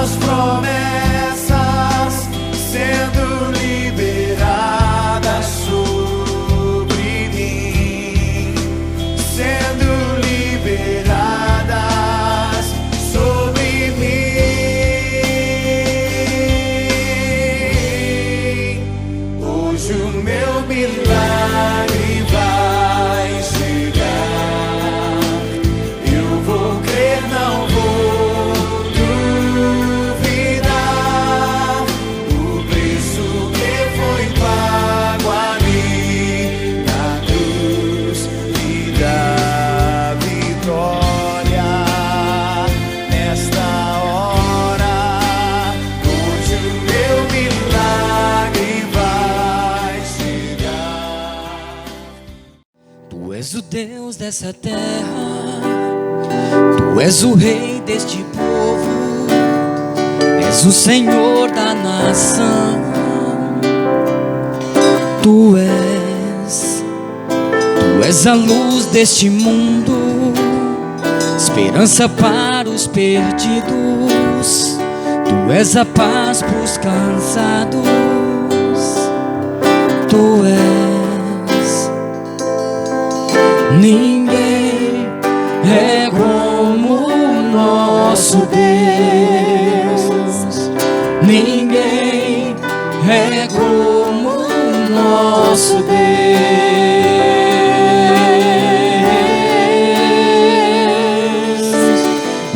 tuas promessas sendo liberadas sobre mim, sendo liberadas sobre mim. Hoje o meu milagre vai chegar. Eu vou crer, não vou duvidar. O preço que foi pago ali na cruz me dá vitória nesta hora. Hoje o meu milagre vai chegar. Tu és o Deus dessa terra, Tu és o Rei deste povo, és o Senhor da nação. Tu és a luz deste mundo, esperança para os perdidos. Tu és a paz para os cansados. Tu és. Ninguém é como o nosso Deus. Ninguém é como o nosso Deus.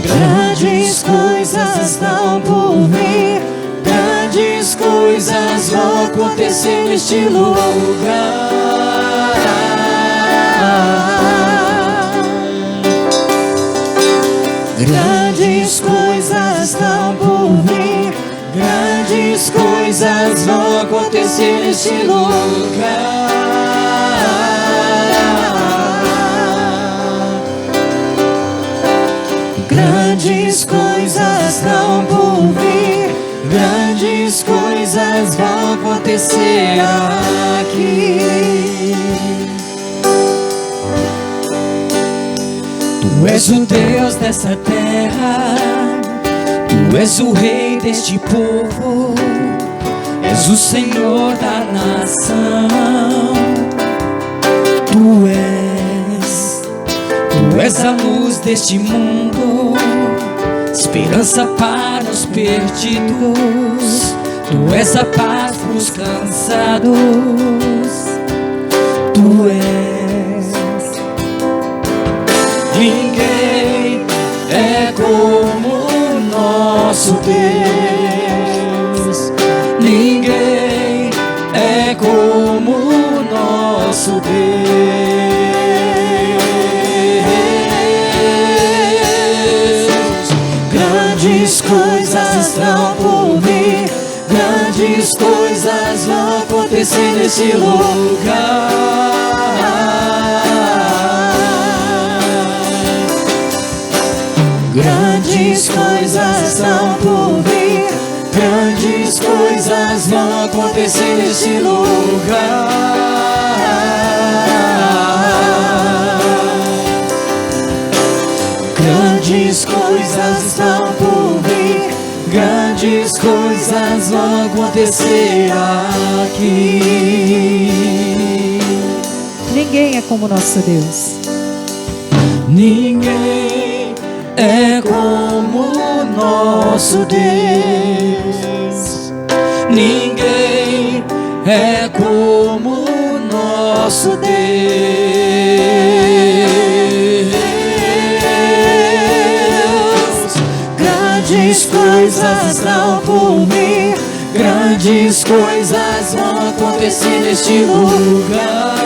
Grandes coisas estão por vir, grandes coisas vão acontecer neste lugar. Grandes coisas estão por vir, grandes coisas vão acontecer neste lugar. Grandes coisas estão por vir, grandes coisas vão acontecer aqui. Tu és o Deus dessa terra, Tu és o Rei deste povo, és o Senhor da nação. Tu és a luz deste mundo, esperança para os perdidos. Tu és a paz para os cansados. Tu és. Ninguém é como o nosso Deus. Ninguém é como o nosso Deus. Grandes coisas estão por vir, grandes coisas vão acontecer nesse lugar. Grandes coisas estão por vir, grandes coisas vão acontecer nesse lugar. Grandes coisas estão por vir, grandes coisas vão acontecer aqui. Ninguém é como nosso Deus. Ninguém é como o nosso Deus. Ninguém é como o nosso Deus. Grandes coisas estão por vir, grandes coisas vão acontecer neste lugar.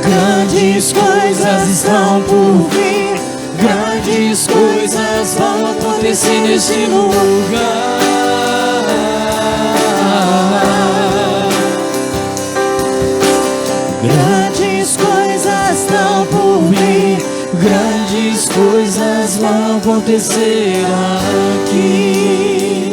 Grandes coisas estão por vir, grandes coisas vão acontecer neste lugar. Grandes coisas estão por vir, grandes coisas vão acontecer aqui.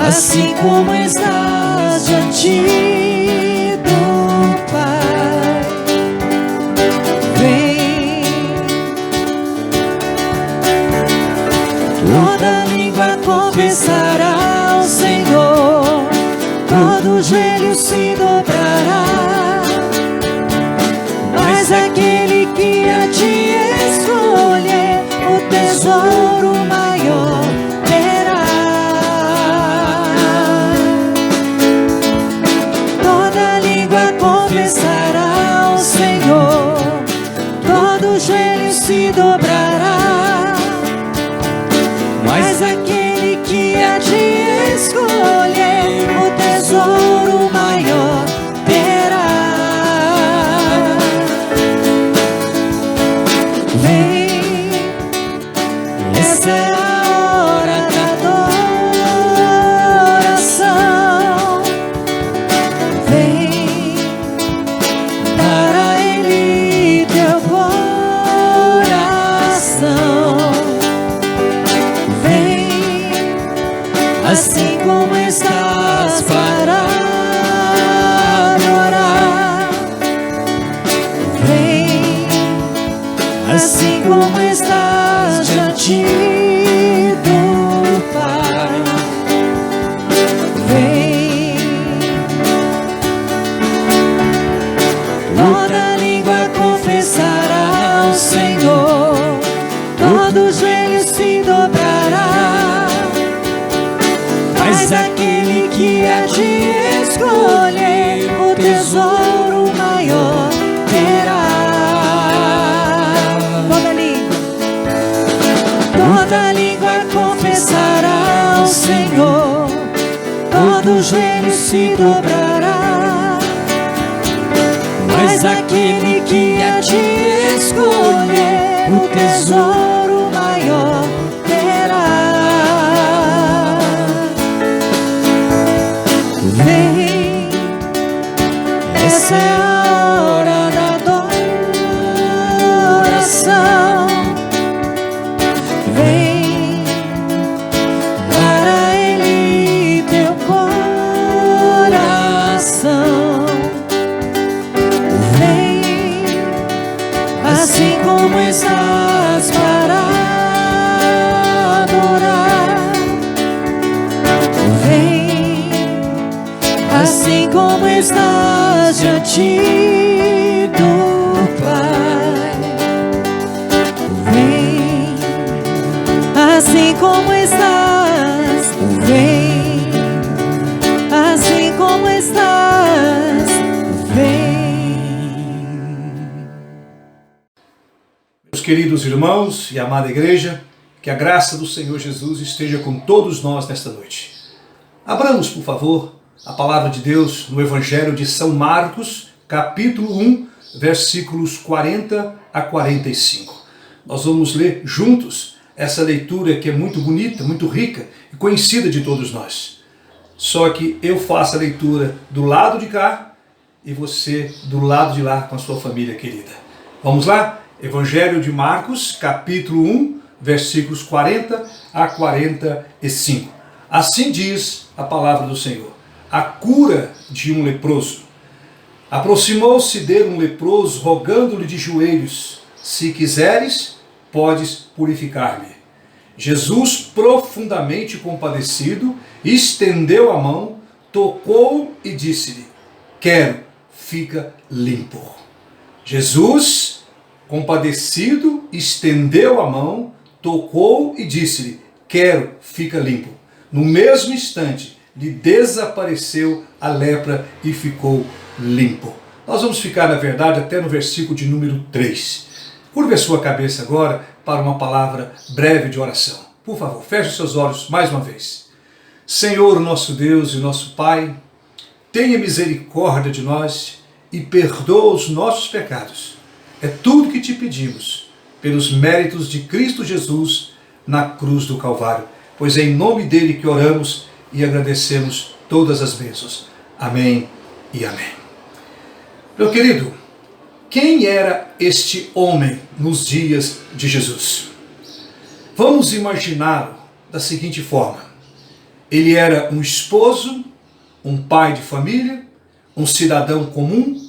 assim como estás diante do Pai. Vem, toda língua confessará ao Senhor, todo joelho se dobrará, mas aquele que a ti escolher, o tesouro maior terá. Toda língua confessará ao Senhor, todo joelho se dobrará, mas aquele que a ti escolher, o tesouro maior terá. Vem, essa é a hora da adoração. Vem, para Ele teu coração. Vem, assim como estás para adorar. Vem, assim como estás diante do Pai. Vem, toda língua confessará ao Senhor, todo joelho se dobrará, mas aquele que a ti escolher, o tesouro maior terá. Toda língua confessará ao Senhor, todo joelho se dobrará, mas aquele que a ti escolher, o tesouro maior terá. Vem, essa é a hora da adoração. Vem, para Ele teu coração. Vem, assim como estás para adorar. Vem, assim como estás diante do Pai. Vem, assim como estás. Vem, assim como estás. Vem. Meus queridos irmãos e amada igreja, que a graça do Senhor Jesus esteja com todos nós nesta noite. Abramos, por favor, a palavra de Deus no Evangelho de São Marcos, capítulo 1, versículos 40 a 45. Nós vamos ler juntos essa leitura que é muito bonita, muito rica e conhecida de todos nós. Só que eu faço a leitura do lado de cá e você do lado de lá com a sua família querida. Vamos lá? Evangelho de Marcos, capítulo 1, versículos 40 a 45. Assim diz a palavra do Senhor. A cura de um leproso. Aproximou-se dele um leproso, rogando-lhe de joelhos: se quiseres, podes purificar-me. Jesus, profundamente compadecido, estendeu a mão, tocou e disse-lhe: quero, fica limpo. Jesus, compadecido, estendeu a mão, tocou e disse-lhe: quero, fica limpo. No mesmo instante, lhe desapareceu a lepra e ficou limpo. Nós vamos ficar, na verdade, até no versículo de número 3. Curve a sua cabeça agora para uma palavra breve de oração. Por favor, feche os seus olhos mais uma vez. Senhor, nosso Deus e nosso Pai, tenha misericórdia de nós e perdoa os nossos pecados. É tudo que te pedimos, pelos méritos de Cristo Jesus na cruz do Calvário, pois é em nome dele que oramos e agradecemos todas as bênçãos. Amém e amém. Meu querido, quem era este homem nos dias de Jesus? Vamos imaginá-lo da seguinte forma. Ele era um esposo, um pai de família, um cidadão comum,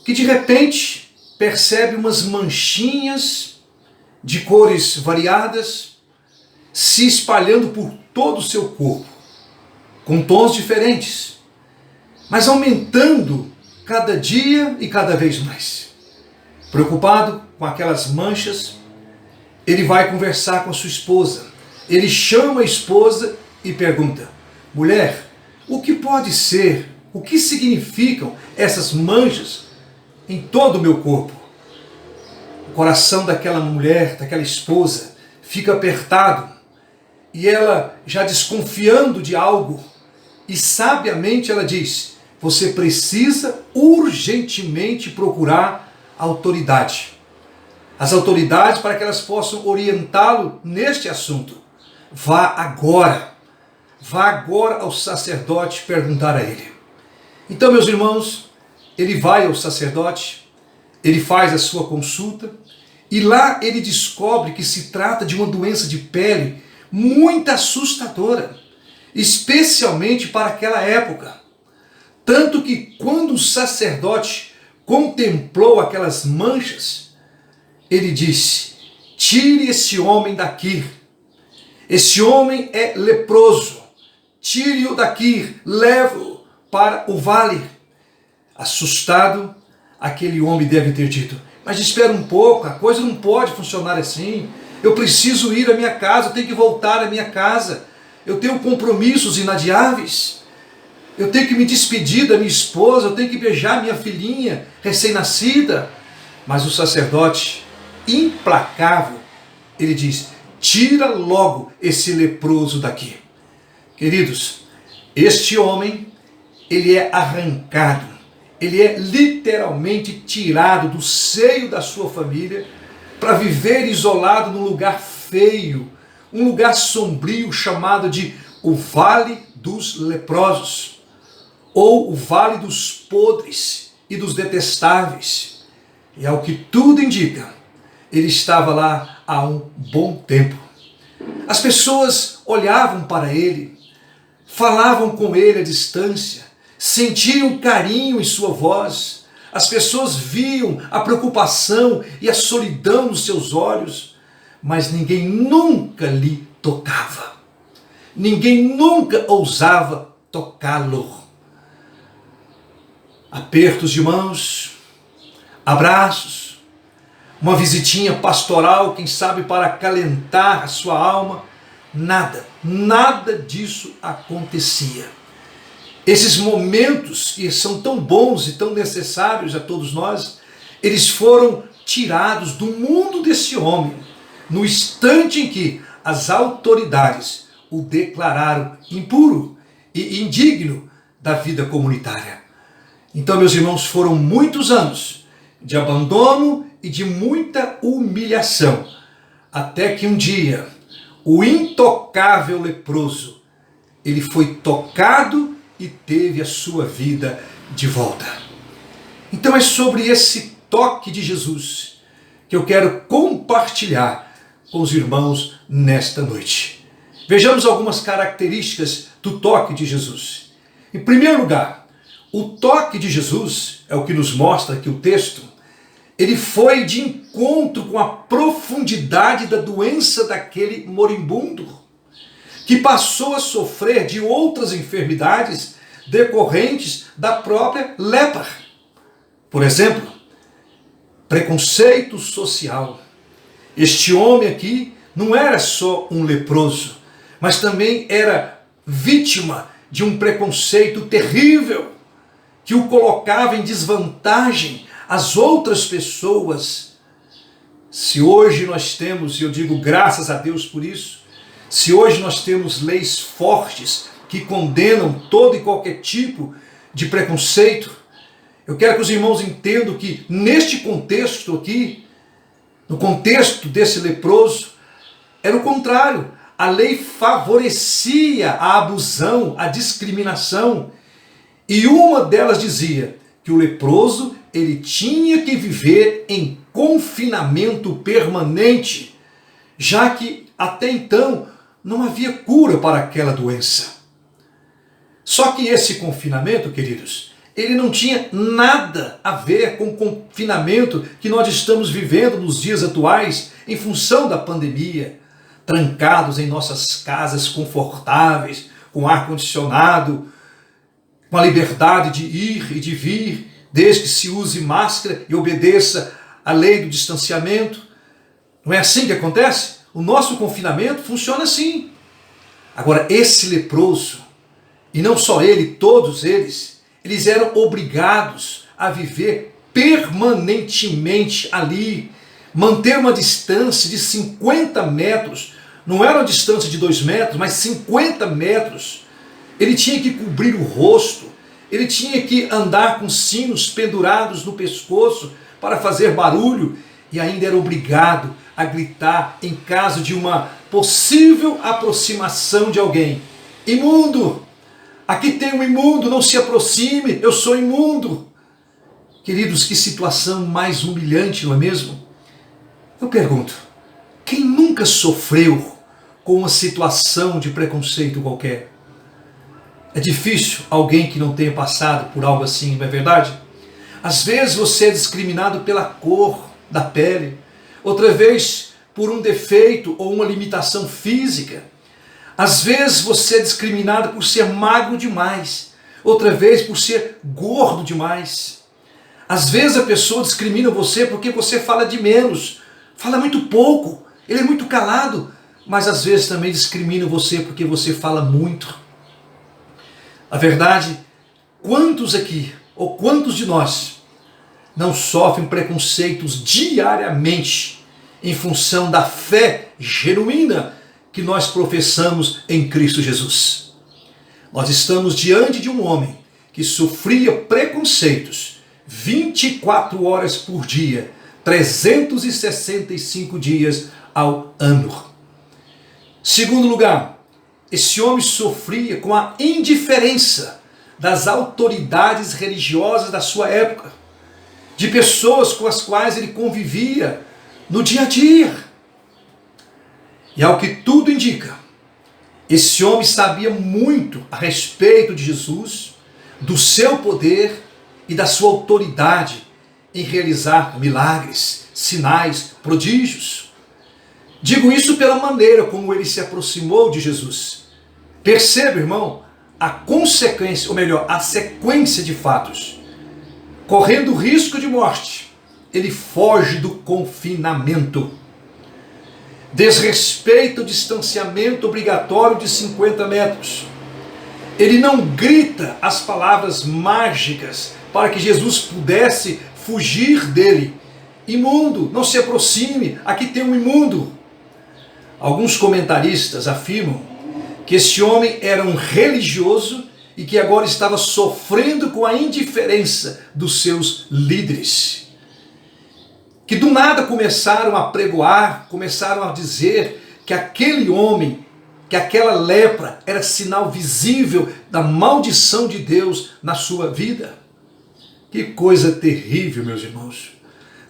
que de repente percebe umas manchinhas de cores variadas se espalhando por todo o seu corpo, com tons diferentes, mas aumentando cada dia e cada vez mais. Preocupado com aquelas manchas, ele vai conversar com a sua esposa. Ele chama a esposa e pergunta: mulher, o que pode ser, o que significam essas manchas em todo o meu corpo? O coração daquela mulher, daquela esposa, fica apertado e ela, já desconfiando de algo, e sabiamente ela diz: você precisa urgentemente procurar a autoridade. As autoridades, para que elas possam orientá-lo neste assunto. Vá agora ao sacerdote perguntar a ele. Então, meus irmãos, ele vai ao sacerdote, ele faz a sua consulta, e lá ele descobre que se trata de uma doença de pele muito assustadora, especialmente para aquela época. Tanto que quando o sacerdote contemplou aquelas manchas, ele disse: tire esse homem daqui. Esse homem é leproso. Tire-o daqui, leve-o para o vale. Assustado, aquele homem deve ter dito: mas espera um pouco, a coisa não pode funcionar assim. Eu preciso ir à minha casa, eu tenho que voltar à minha casa. Eu tenho compromissos inadiáveis. Eu tenho que me despedir da minha esposa, eu tenho que beijar minha filhinha recém-nascida. Mas o sacerdote, implacável, ele diz: tira logo esse leproso daqui. Queridos, este homem, ele é arrancado, ele é literalmente tirado do seio da sua família para viver isolado num lugar feio, um lugar sombrio chamado de o Vale dos Leprosos, ou o Vale dos Podres e dos Detestáveis. E ao que tudo indica, ele estava lá há um bom tempo. As pessoas olhavam para ele, falavam com ele à distância, sentiam carinho em sua voz. As pessoas viam a preocupação e a solidão nos seus olhos, mas ninguém nunca lhe tocava. Ninguém nunca ousava tocá-lo. Apertos de mãos, abraços, uma visitinha pastoral, quem sabe para acalentar a sua alma, nada disso acontecia. Esses momentos que são tão bons e tão necessários a todos nós, eles foram tirados do mundo desse homem, no instante em que as autoridades o declararam impuro e indigno da vida comunitária. Então, meus irmãos, foram muitos anos de abandono e de muita humilhação, até que um dia o intocável leproso, ele foi tocado e teve a sua vida de volta. Então é sobre esse toque de Jesus que eu quero compartilhar com os irmãos nesta noite. Vejamos algumas características do toque de Jesus. Em primeiro lugar, o toque de Jesus, é o que nos mostra aqui o texto, ele foi de encontro com a profundidade da doença daquele moribundo, que passou a sofrer de outras enfermidades decorrentes da própria lepra. Por exemplo, preconceito social. Este homem aqui não era só um leproso, mas também era vítima de um preconceito terrível, que o colocava em desvantagem às outras pessoas. Se hoje nós temos, e eu digo graças a Deus por isso, se hoje nós temos leis fortes que condenam todo e qualquer tipo de preconceito, eu quero que os irmãos entendam que neste contexto aqui, no contexto desse leproso, era o contrário. A lei favorecia a abusão, a discriminação, e uma delas dizia que o leproso ele tinha que viver em confinamento permanente, já que até então não havia cura para aquela doença. Só que esse confinamento, queridos, ele não tinha nada a ver com o confinamento que nós estamos vivendo nos dias atuais em função da pandemia, trancados em nossas casas confortáveis, com ar-condicionado, com a liberdade de ir e de vir, desde que se use máscara e obedeça à lei do distanciamento. Não é assim que acontece? O nosso confinamento funciona assim. Agora, esse leproso, e não só ele, todos eles eram obrigados a viver permanentemente ali, manter uma distância de 50 metros, não era uma distância de 2 metros, mas 50 metros. Ele tinha que cobrir o rosto, ele tinha que andar com sinos pendurados no pescoço para fazer barulho e ainda era obrigado a gritar em caso de uma possível aproximação de alguém. Imundo! Aqui tem um imundo, não se aproxime, eu sou imundo. Queridos, que situação mais humilhante, não é mesmo? Eu pergunto, quem nunca sofreu com uma situação de preconceito qualquer? É difícil alguém que não tenha passado por algo assim, não é verdade? Às vezes você é discriminado pela cor da pele, outra vez por um defeito ou uma limitação física. Às vezes você é discriminado por ser magro demais, outra vez por ser gordo demais. Às vezes a pessoa discrimina você porque você fala de menos, fala muito pouco, ele é muito calado, mas às vezes também discrimina você porque você fala muito. A verdade, quantos aqui, ou quantos de nós, não sofrem preconceitos diariamente em função da fé genuína que nós professamos em Cristo Jesus? Nós estamos diante de um homem que sofria preconceitos 24 horas por dia, 365 dias ao ano. Segundo lugar, esse homem sofria com a indiferença das autoridades religiosas da sua época, de pessoas com as quais ele convivia no dia a dia. E ao que tudo indica, esse homem sabia muito a respeito de Jesus, do seu poder e da sua autoridade em realizar milagres, sinais, prodígios. Digo isso pela maneira como ele se aproximou de Jesus. Perceba, irmão, a consequência, ou melhor, a sequência de fatos. Correndo o risco de morte, ele foge do confinamento. Desrespeita o distanciamento obrigatório de 50 metros. Ele não grita as palavras mágicas para que Jesus pudesse fugir dele. Imundo, não se aproxime, aqui tem um imundo. Alguns comentaristas afirmam que esse homem era um religioso e que agora estava sofrendo com a indiferença dos seus líderes, que do nada começaram a pregoar, começaram a dizer que aquele homem, que aquela lepra era sinal visível da maldição de Deus na sua vida. Que coisa terrível, meus irmãos.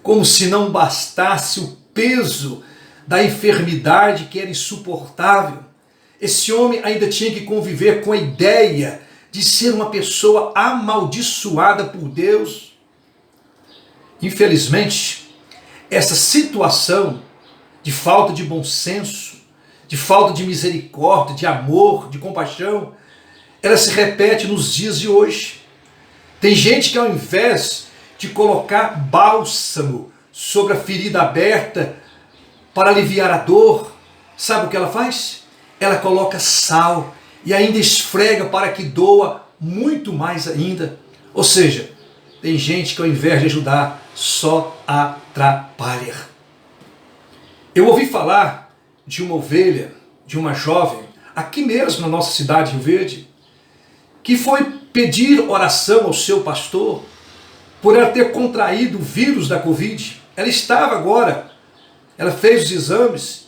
Como se não bastasse o peso da enfermidade que era insuportável, esse homem ainda tinha que conviver com a ideia de ser uma pessoa amaldiçoada por Deus. Infelizmente, essa situação de falta de bom senso, de falta de misericórdia, de amor, de compaixão, ela se repete nos dias de hoje. Tem gente que ao invés de colocar bálsamo sobre a ferida aberta para aliviar a dor, sabe o que ela faz? Ela coloca sal e ainda esfrega para que doa muito mais ainda. Ou seja, tem gente que ao invés de ajudar, só atrapalha. Eu ouvi falar de uma ovelha, de uma jovem, aqui mesmo na nossa cidade, Rio Verde, que foi pedir oração ao seu pastor por ela ter contraído o vírus da Covid. Ela estava agora, ela fez os exames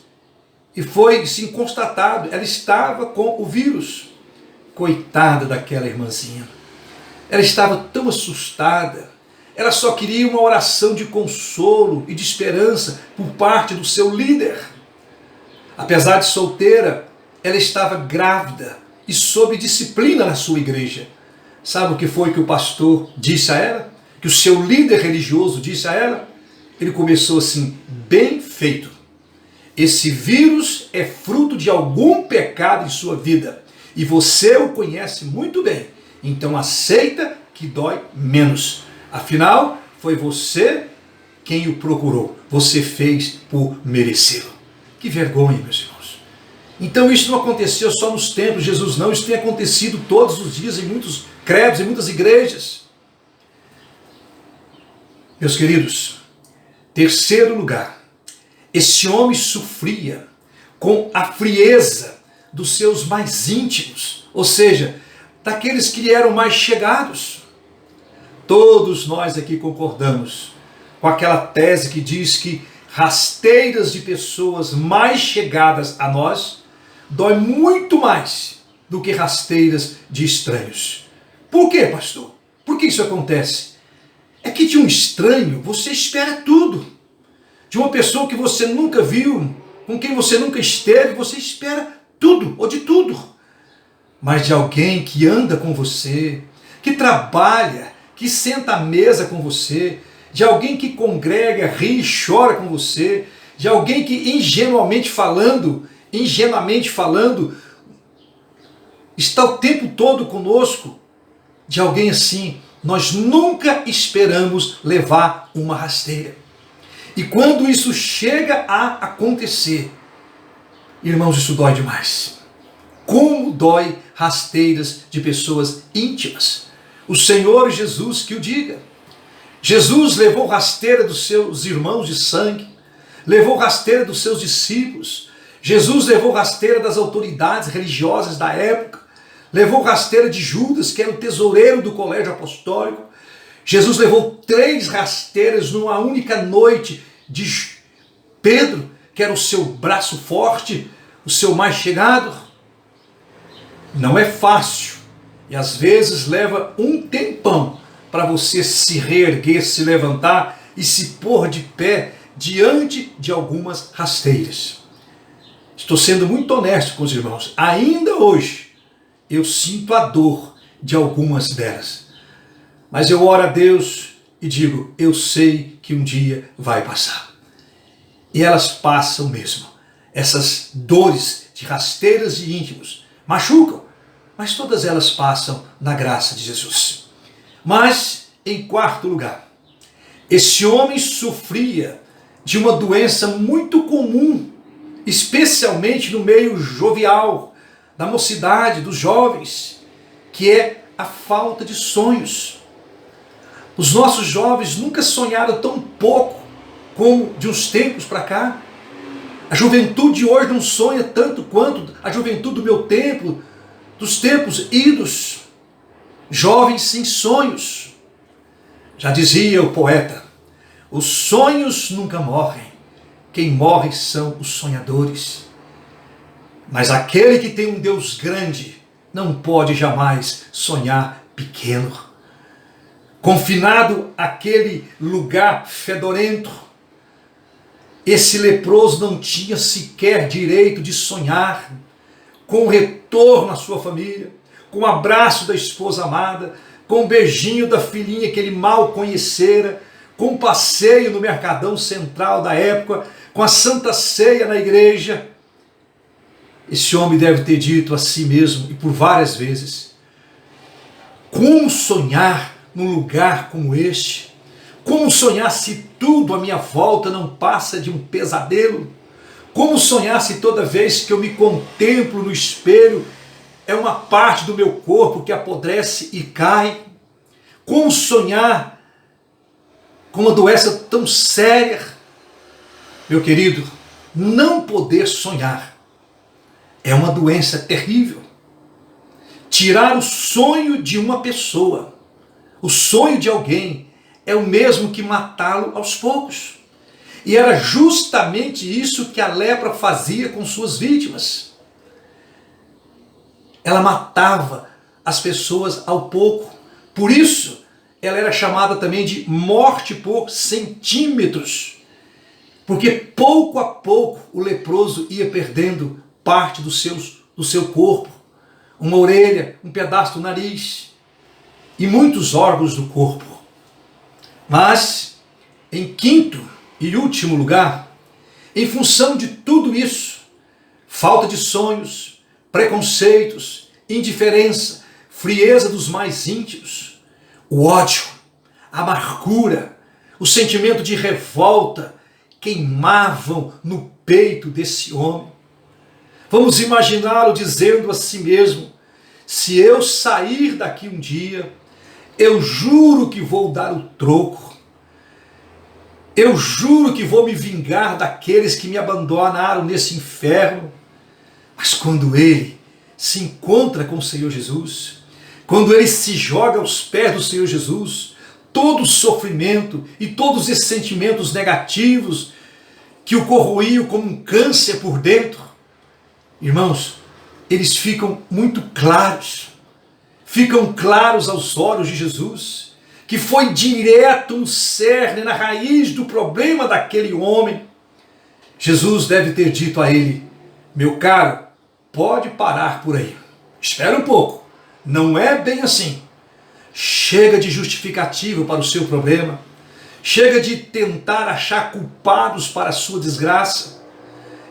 e foi sim constatado, ela estava com o vírus. Coitada daquela irmãzinha. Ela estava tão assustada, ela só queria uma oração de consolo e de esperança por parte do seu líder. Apesar de solteira, ela estava grávida e sob disciplina na sua igreja. Sabe o que foi que o pastor disse a ela? Que o seu líder religioso disse a ela? Ele começou assim: bem feito. Esse vírus é fruto de algum pecado em sua vida e você o conhece muito bem. Então aceita que dói menos. Afinal, foi você quem o procurou. Você fez por merecê-lo. Que vergonha, meus irmãos. Então isso não aconteceu só nos tempos de Jesus, não. Isso tem acontecido todos os dias em muitos credos, em muitas igrejas. Meus queridos, terceiro lugar, esse homem sofria com a frieza dos seus mais íntimos, ou seja, daqueles que lhe eram mais chegados. Todos nós aqui concordamos com aquela tese que diz que rasteiras de pessoas mais chegadas a nós dói muito mais do que rasteiras de estranhos. Por quê, pastor? Por que isso acontece? É que de um estranho você espera tudo. De uma pessoa que você nunca viu, com quem você nunca esteve, você espera tudo ou de tudo. Mas de alguém que anda com você, que trabalha, que senta à mesa com você, de alguém que congrega, ri e chora com você, de alguém que ingenuamente falando, está o tempo todo conosco, de alguém assim, nós nunca esperamos levar uma rasteira. E quando isso chega a acontecer, irmãos, isso dói demais. Como dói rasteiras de pessoas íntimas. O Senhor Jesus que o diga. Jesus levou rasteira dos seus irmãos de sangue, levou rasteira dos seus discípulos, Jesus levou rasteira das autoridades religiosas da época, levou rasteira de Judas, que era o tesoureiro do colégio apostólico. Jesus levou 3 rasteiras numa única noite de Pedro, que era o seu braço forte, o seu mais chegado. Não é fácil e às vezes leva um tempão para você se reerguer, se levantar e se pôr de pé diante de algumas rasteiras. Estou sendo muito honesto com os irmãos. Ainda hoje eu sinto a dor de algumas delas. Mas eu oro a Deus e digo, eu sei que um dia vai passar. E elas passam mesmo. Essas dores de rasteiras de íntimos machucam, mas todas elas passam na graça de Jesus. Mas, em quarto lugar, esse homem sofria de uma doença muito comum, especialmente no meio jovial, da mocidade, dos jovens, que é a falta de sonhos. Os nossos jovens nunca sonharam tão pouco como de uns tempos para cá. A juventude de hoje não sonha tanto quanto a juventude do meu tempo, dos tempos idos. Jovens sem sonhos. Já dizia o poeta, os sonhos nunca morrem, quem morre são os sonhadores. Mas aquele que tem um Deus grande não pode jamais sonhar pequeno. Confinado àquele lugar fedorento, esse leproso não tinha sequer direito de sonhar com o retorno à sua família, com o abraço da esposa amada, com o beijinho da filhinha que ele mal conhecera, com o passeio no mercadão central da época, com a santa ceia na igreja. Esse homem deve ter dito a si mesmo, e por várias vezes, como sonhar num lugar como este? Como sonhar se tudo à minha volta não passa de um pesadelo? Como sonhar se toda vez que eu me contemplo no espelho é uma parte do meu corpo que apodrece e cai? Como sonhar com uma doença tão séria? Meu querido, não poder sonhar é uma doença terrível. Tirar o sonho de uma pessoa, o sonho de alguém, é o mesmo que matá-lo aos poucos. E era justamente isso que a lepra fazia com suas vítimas. Ela matava as pessoas ao pouco. Por isso, ela era chamada também de morte por centímetros. Porque pouco a pouco o leproso ia perdendo parte dos seus do seu corpo, uma orelha, um pedaço do nariz e muitos órgãos do corpo. Mas, em quinto e último lugar, em função de tudo isso, falta de sonhos, preconceitos, indiferença, frieza dos mais íntimos, o ódio, a amargura, o sentimento de revolta queimavam no peito desse homem. Vamos imaginá-lo dizendo a si mesmo: se eu sair daqui um dia, eu juro que vou dar o troco. Eu juro que vou me vingar daqueles que me abandonaram nesse inferno. Mas quando ele se encontra com o Senhor Jesus, quando ele se joga aos pés do Senhor Jesus, todo o sofrimento e todos esses sentimentos negativos que o corroíam como um câncer por dentro, irmãos, eles ficam muito claros. Ficam claros aos olhos de Jesus, que foi direto no cerne, na raiz do problema daquele homem. Jesus deve ter dito a ele: meu caro, pode parar por aí. Espera um pouco, não é bem assim. Chega de justificativo para o seu problema. Chega de tentar achar culpados para a sua desgraça.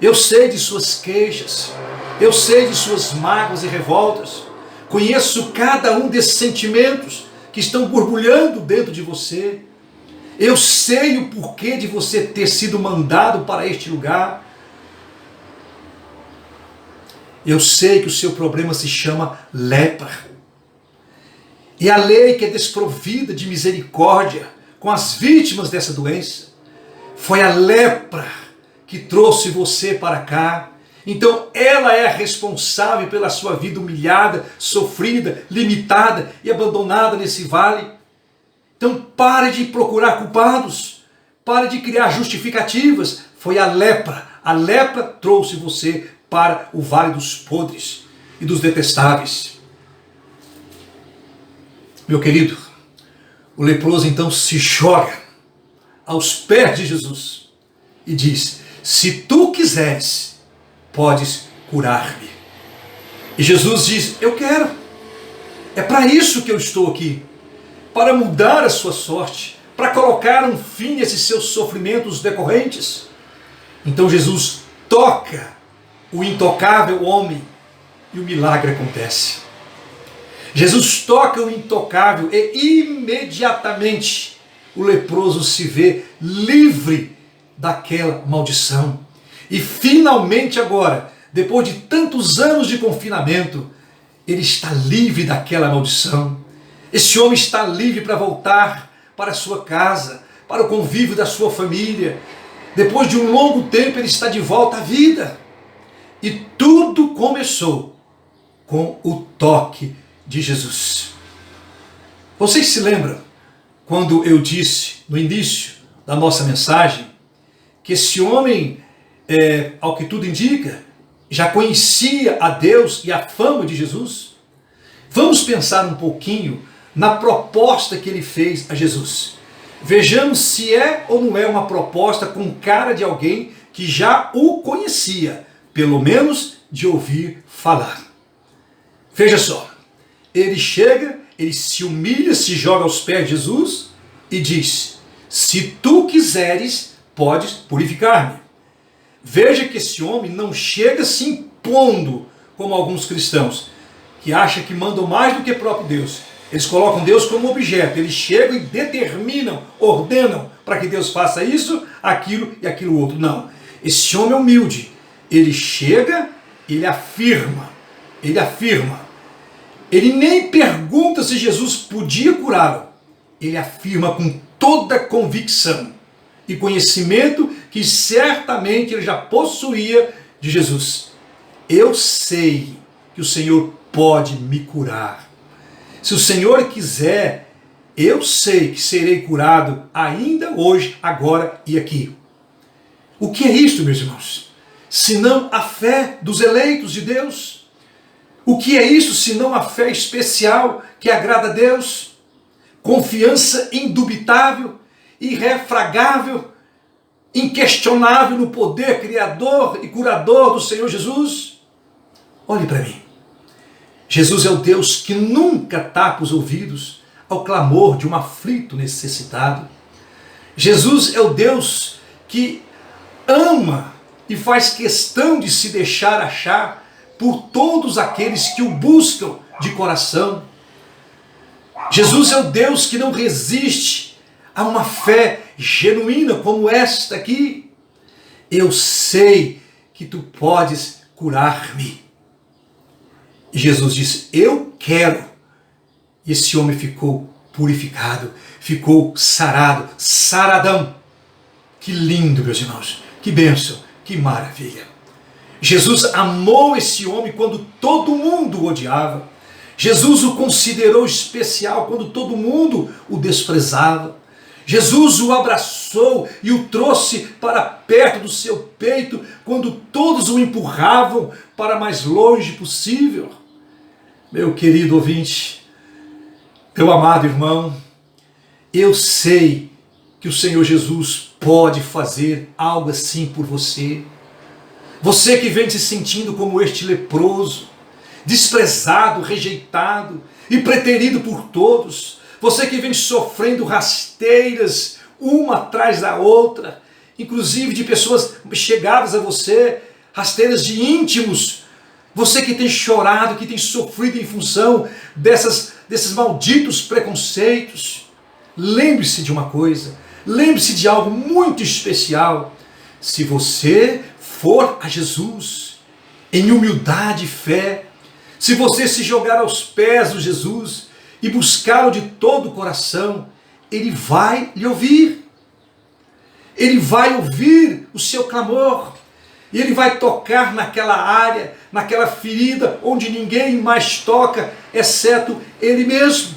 Eu sei de suas queixas, eu sei de suas mágoas e revoltas. Conheço cada um desses sentimentos que estão borbulhando dentro de você. Eu sei o porquê de você ter sido mandado para este lugar. Eu sei que o seu problema se chama lepra. E a lei que é desprovida de misericórdia com as vítimas dessa doença, foi a lepra que trouxe você para cá. Então ela é a responsável pela sua vida humilhada, sofrida, limitada e abandonada nesse vale. Então pare de procurar culpados, pare de criar justificativas. Foi a lepra. A lepra trouxe você para o vale dos podres e dos detestáveis. Meu querido, o leproso então se joga aos pés de Jesus e diz: se tu quiseres, podes curar-me. E Jesus diz: eu quero. É para isso que eu estou aqui, para mudar a sua sorte, para colocar um fim nesses seus sofrimentos decorrentes. Então Jesus toca o intocável homem e o milagre acontece. Jesus toca o intocável e imediatamente o leproso se vê livre daquela maldição. E finalmente agora, depois de tantos anos de confinamento, ele está livre daquela maldição. Esse homem está livre para voltar para a sua casa, para o convívio da sua família. Depois de um longo tempo ele está de volta à vida. E tudo começou com o toque de Jesus. Vocês se lembram quando eu disse no início da nossa mensagem que esse homem, ao que tudo indica, já conhecia a Deus e a fama de Jesus? Vamos pensar um pouquinho na proposta que ele fez a Jesus. Vejamos se é ou não é uma proposta com cara de alguém que já o conhecia, pelo menos de ouvir falar. Veja só, ele chega, ele se humilha, se joga aos pés de Jesus e diz: se tu quiseres, podes purificar-me. Veja que esse homem não chega se impondo como alguns cristãos, que acham que mandam mais do que o próprio Deus. Eles colocam Deus como objeto, eles chegam e determinam, ordenam para que Deus faça isso, aquilo e aquilo outro. Não, esse homem é humilde, ele chega, ele afirma, ele nem pergunta se Jesus podia curá-lo, ele afirma com toda convicção e conhecimento que certamente ele já possuía de Jesus: eu sei que o Senhor pode me curar. Se o Senhor quiser, eu sei que serei curado ainda hoje, agora e aqui. O que é isto, meus irmãos? Senão a fé dos eleitos de Deus? O que é isso senão a fé especial que agrada a Deus? Confiança indubitável, irrefragável, inquestionável no poder criador e curador do Senhor Jesus? Olhe para mim. Jesus é o Deus que nunca tapa os ouvidos ao clamor de um aflito necessitado. Jesus é o Deus que ama e faz questão de se deixar achar por todos aqueles que o buscam de coração. Jesus é o Deus que não resiste a uma fé genuína como esta aqui. Eu sei que tu podes curar-me. E Jesus disse, eu quero. E esse homem ficou purificado, ficou sarado, saradão. Que lindo, meus irmãos, que bênção, que maravilha. Jesus amou esse homem quando todo mundo o odiava. Jesus o considerou especial quando todo mundo o desprezava. Jesus o abraçou e o trouxe para perto do seu peito quando todos o empurravam para mais longe possível. Meu querido ouvinte, meu amado irmão, eu sei que o Senhor Jesus pode fazer algo assim por você. Você que vem se sentindo como este leproso, desprezado, rejeitado e preterido por todos. Você que vem sofrendo rasteiras uma atrás da outra, inclusive de pessoas chegadas a você, rasteiras de íntimos. Você que tem chorado, que tem sofrido em função desses malditos preconceitos. Lembre-se de uma coisa, lembre-se de algo muito especial. Se você for a Jesus em humildade e fé, se você se jogar aos pés de Jesus e buscá-lo de todo o coração, Ele vai lhe ouvir. Ele vai ouvir o seu clamor. E Ele vai tocar naquela área, naquela ferida onde ninguém mais toca, exceto Ele mesmo.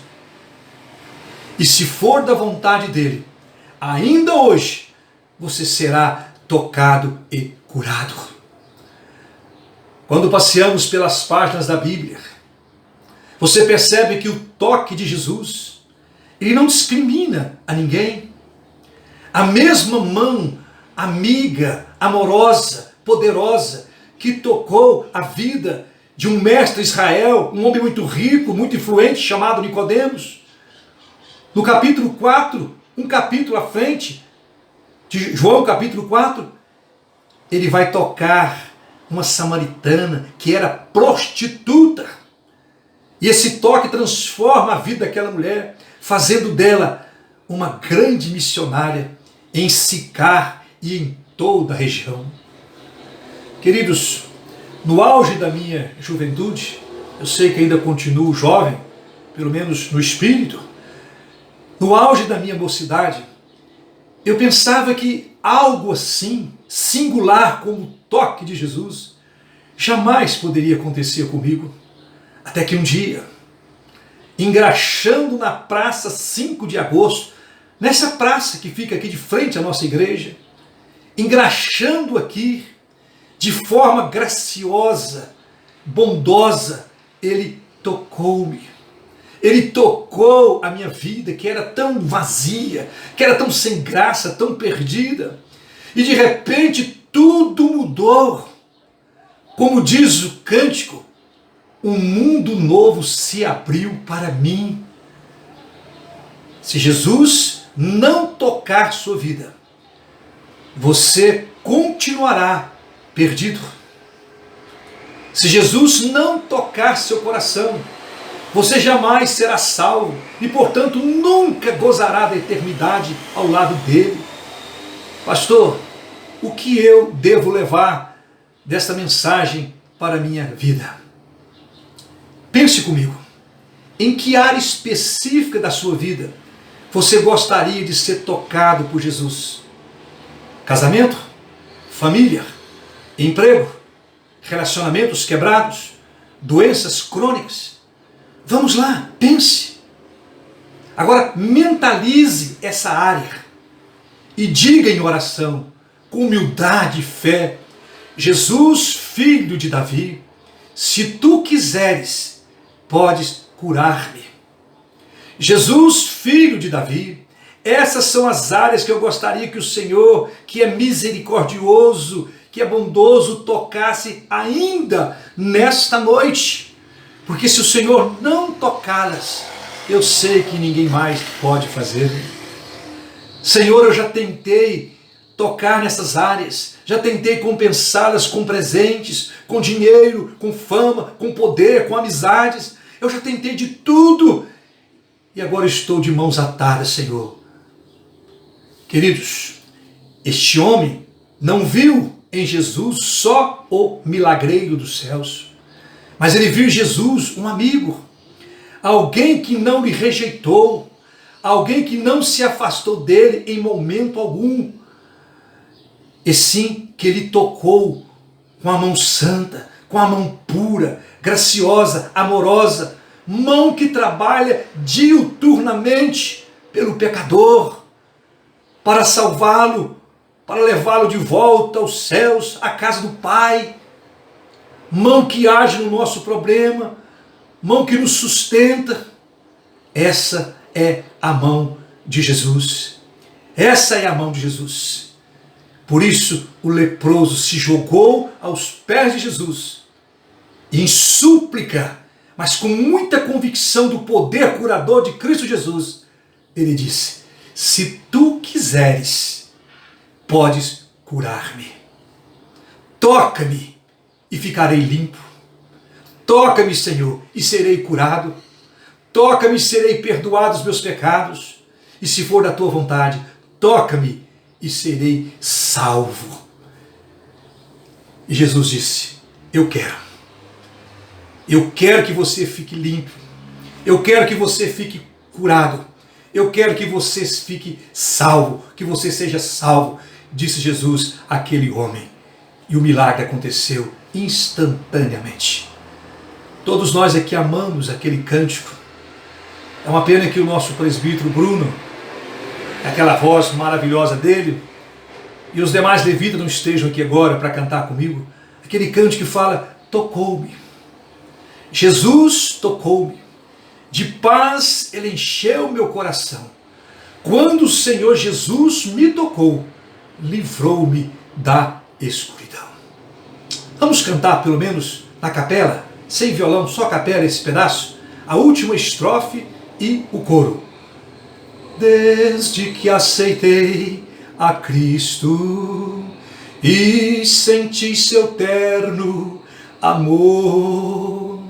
E se for da vontade dEle, ainda hoje, você será tocado e curado. Quando passeamos pelas páginas da Bíblia, você percebe que o toque de Jesus, Ele não discrimina a ninguém. A mesma mão amiga, amorosa, poderosa, que tocou a vida de um mestre Israel, um homem muito rico, muito influente, chamado Nicodemos. No capítulo 4, um capítulo à frente, de João capítulo 4, ele vai tocar uma samaritana que era prostituta. E esse toque transforma a vida daquela mulher, fazendo dela uma grande missionária em Sicar e em toda a região. Queridos, no auge da minha juventude, eu sei que ainda continuo jovem, pelo menos no espírito, no auge da minha mocidade, eu pensava que algo assim, singular como o toque de Jesus, jamais poderia acontecer comigo. Até que um dia, engraxando na praça 5 de agosto, nessa praça que fica aqui de frente à nossa igreja, engraxando aqui, de forma graciosa, bondosa, Ele tocou-me. Ele tocou a minha vida, que era tão vazia, que era tão sem graça, tão perdida. E de repente tudo mudou. Como diz o cântico, um mundo novo se abriu para mim. Se Jesus não tocar sua vida, você continuará perdido. Se Jesus não tocar seu coração, você jamais será salvo e, portanto, nunca gozará da eternidade ao lado dele. Pastor, o que eu devo levar desta mensagem para a minha vida? Pense comigo. Em que área específica da sua vida você gostaria de ser tocado por Jesus? Casamento? Família? Emprego? Relacionamentos quebrados? Doenças crônicas? Vamos lá, pense. Agora mentalize essa área e diga em oração, com humildade e fé: Jesus, filho de Davi, se tu quiseres, podes curar-me. Jesus, filho de Davi, essas são as áreas que eu gostaria que o Senhor, que é misericordioso que é bondoso, tocasse ainda nesta noite. Porque se o Senhor não tocá-las, eu sei que ninguém mais pode fazer. Senhor, eu já tentei tocar nessas áreas, já tentei compensá-las com presentes, com dinheiro, com fama, com poder, com amizades. Eu já tentei de tudo e agora estou de mãos atadas, Senhor. Queridos, este homem não viu em Jesus só o milagreiro dos céus, mas ele viu em Jesus um amigo, alguém que não lhe rejeitou, alguém que não se afastou dele em momento algum, e sim que ele tocou com a mão santa, com a mão pura, graciosa, amorosa, mão que trabalha diuturnamente pelo pecador, para salvá-lo, para levá-lo de volta aos céus, à casa do Pai, mão que age no nosso problema, mão que nos sustenta. Essa é a mão de Jesus. Essa é a mão de Jesus. Por isso o leproso se jogou aos pés de Jesus e em súplica, mas com muita convicção do poder curador de Cristo Jesus, ele disse: se tu quiseres, podes curar-me. Toca-me e ficarei limpo. Toca-me, Senhor, e serei curado. Toca-me e serei perdoado os meus pecados. E se for da tua vontade, toca-me e serei salvo. E Jesus disse: eu quero. Eu quero que você fique limpo. Eu quero que você fique curado. Eu quero que você fique salvo, que você seja salvo, disse Jesus àquele homem. E o milagre aconteceu instantaneamente. Todos nós aqui amamos aquele cântico. É uma pena que o nosso presbítero Bruno, aquela voz maravilhosa dele, e os demais levitas não estejam aqui agora para cantar comigo. Aquele cântico que fala: tocou-me. Jesus tocou-me. De paz ele encheu meu coração. Quando o Senhor Jesus me tocou, livrou-me da escuridão. Vamos cantar pelo menos na capela, sem violão, só capela esse pedaço, a última estrofe e o coro. Desde que aceitei a Cristo e senti seu terno amor,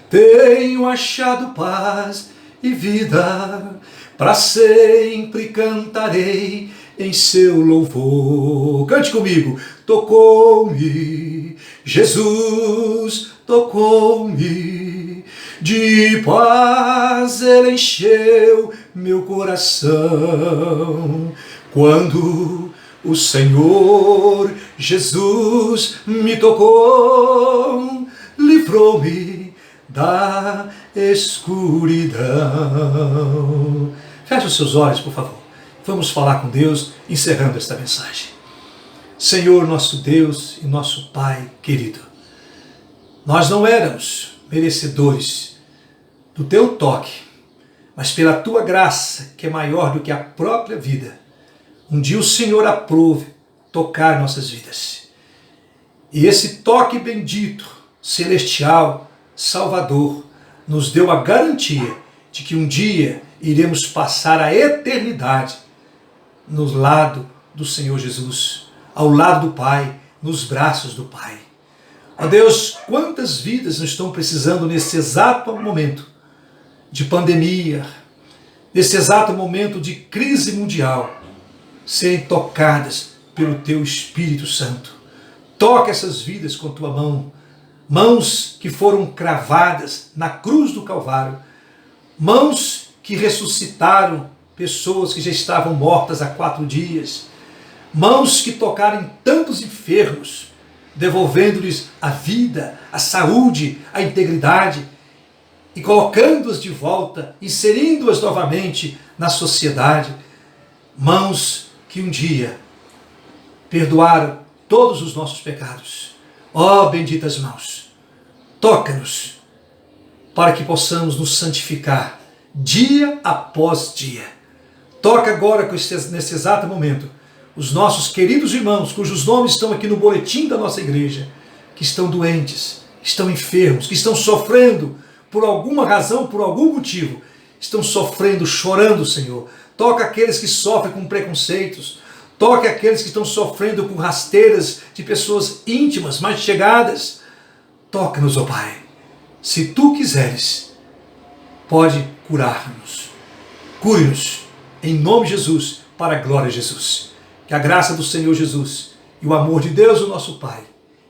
tenho achado paz e vida, para sempre cantarei em seu louvor. Cante comigo. Tocou-me, Jesus tocou-me, de paz ele encheu meu coração. Quando o Senhor Jesus me tocou, livrou-me da escuridão. Feche os seus olhos, por favor. Vamos falar com Deus, encerrando esta mensagem. Senhor, nosso Deus e nosso Pai querido, nós não éramos merecedores do teu toque, mas pela tua graça, que é maior do que a própria vida, um dia o Senhor aprove tocar nossas vidas. E esse toque bendito, celestial, Salvador, nos deu a garantia de que um dia iremos passar a eternidade no lado do Senhor Jesus, ao lado do Pai, nos braços do Pai. Ó Deus, quantas vidas não estão precisando nesse exato momento de pandemia, nesse exato momento de crise mundial, serem tocadas pelo teu Espírito Santo. Toca essas vidas com tua mão, mãos que foram cravadas na cruz do Calvário, mãos que ressuscitaram pessoas que já estavam mortas há 4 dias, mãos que tocaram em tantos enfermos, devolvendo-lhes a vida, a saúde, a integridade e colocando-as de volta, inserindo-as novamente na sociedade, mãos que um dia perdoaram todos os nossos pecados. Ó benditas mãos, toca-nos para que possamos nos santificar dia após dia. Toca agora nesse exato momento os nossos queridos irmãos, cujos nomes estão aqui no boletim da nossa igreja, que estão doentes, estão enfermos, que estão sofrendo por alguma razão, por algum motivo, estão sofrendo, chorando, Senhor. Toca aqueles que sofrem com preconceitos, toca aqueles que estão sofrendo com rasteiras de pessoas íntimas, mais chegadas. Toca-nos, ó Pai. Se Tu quiseres, pode curar-nos. Cure-nos, em nome de Jesus, para a glória de Jesus. Que a graça do Senhor Jesus e o amor de Deus, o nosso Pai,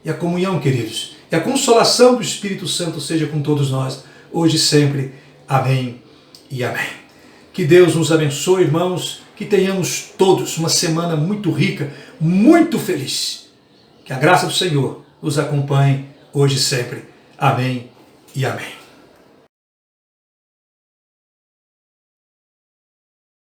e a comunhão, queridos, e a consolação do Espírito Santo seja com todos nós, hoje e sempre. Amém e amém. Que Deus nos abençoe, irmãos, que tenhamos todos uma semana muito rica, muito feliz. Que a graça do Senhor nos acompanhe hoje e sempre. Amém e amém.